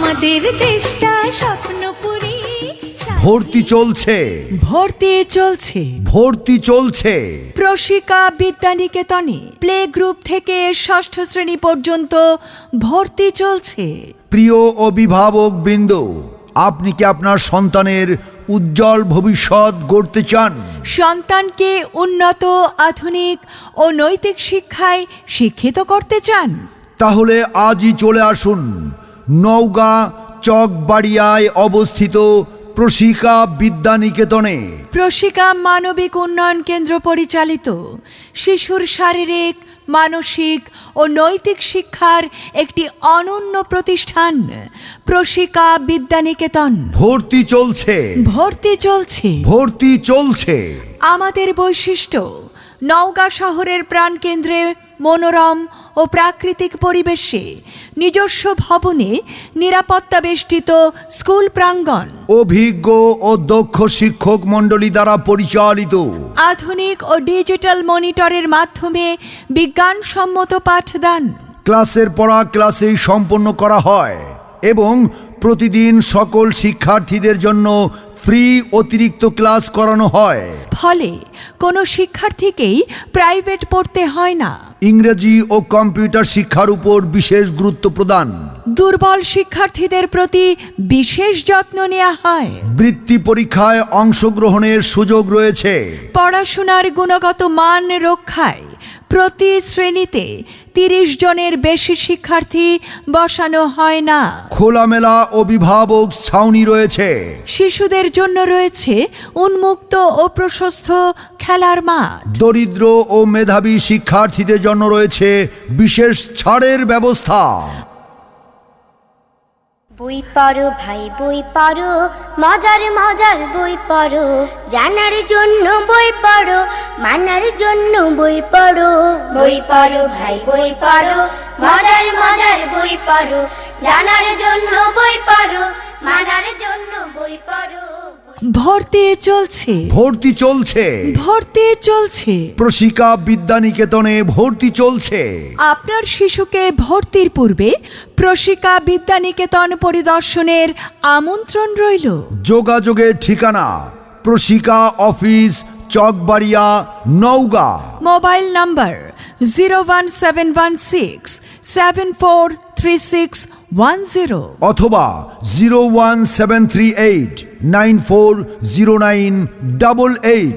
আমাদের দেশটা স্বপ্নপুরী। ভর্তি চলছে, ভর্তি চলছে, ভর্তি চলছে। প্রশিকা বিদ্যানিকেতনে প্লে গ্রুপ থেকে ষষ্ঠ শ্রেণী পর্যন্ত ভর্তি চলছে। প্রিয় অভিভাবক বৃন্দ, আপনি কি আপনার সন্তানের উজ্জ্বল ভবিষ্যৎ গড়তে চান? সন্তানকে উন্নত, আধুনিক ও নৈতিক শিক্ষায় শিক্ষিত করতে চান? তাহলে আজই চলে আসুন নওগাঁ চকবাড়িয়ায় অবস্থিত প্রশিকা বিদ্যানিকেতনে। প্রশিকা মানবিক উন্নয়ন কেন্দ্র পরিচালিত শিশুর শারীরিক, মানসিক ও নৈতিক শিক্ষার একটি অনন্য প্রতিষ্ঠান প্রশিকা বিদ্যানিকেতন। ভর্তি চলছে, ভর্তি চলছে, ভর্তি চলছে। আমাদের বৈশিষ্ট্য: নওগাঁ শহরের প্রাণকেন্দ্রে মনোরম ও প্রাকৃতিক পরিবেশে নিজস্ব ভবনে নিরাপত্তা বেষ্টিত স্কুল প্রাঙ্গণ, অভিজ্ঞ ও দক্ষ শিক্ষক মণ্ডলী দ্বারা পরিচালিত, আধুনিক ও ডিজিটাল মনিটরের মাধ্যমে বিজ্ঞানসম্মত পাঠদান, ক্লাসের পড়া ক্লাসেই সম্পন্ন করা হয় এবং প্রতিদিন সকল শিক্ষার্থীদের জন্য ফ্রি অতিরিক্ত ক্লাস করানো হয়। ফলে কোনো শিক্ষার্থীকেই প্রাইভেট পড়তে হয় না। ইংরেজি ও কম্পিউটার শিক্ষার উপর বিশেষ গুরুত্ব প্রদান। দুর্বল শিক্ষার্থীদের প্রতি বিশেষ যত্ন নেওয়া হয়। বৃত্তি পরীক্ষায় অংশগ্রহণের সুযোগ রয়েছে। পড়াশোনার গুণগত মান রক্ষায় প্রতি শ্রেণীতে 30 জনের বেশি শিক্ষার্থী বসানো হয় না। খোলামেলা অভিভাবক ছাউনি রয়েছে। শিশুদের জন্য রয়েছে উন্মুক্ত ও প্রশস্ত খেলার মাঠ। দরিদ্র ও মেধাবী শিক্ষার্থীদের জন্য রয়েছে বিশেষ ছাড়ের ব্যবস্থা। বই পড়ো ভাই বই পড়ো, মজার মজার বই পড়ো, জানার জন্য বই পড়ো, মানার জন্য বই পড়ো। বই পড়ো ভাই বই পড়ো, মজার মজার বই পড়ো, জানার জন্য বই পড়ো, মানার জন্য বই পড়ো। ভর্তি চলছে, ভর্তি চলছে, ভর্তি চলছে। প্রশিকা বিদ্যানিকেতনে ভর্তি চলছে। আপনার শিশুকে ভর্তির পূর্বে প্রশিকা বিদ্যানিকেতন পরিদর্শনের আমন্ত্রণ রইল। যোগাযোগের ঠিকানা প্রশিকা অফিস, চকবাড়িয়া, নওগাঁ। মোবাইল নম্বর 01716743610 অথবা 01738940988।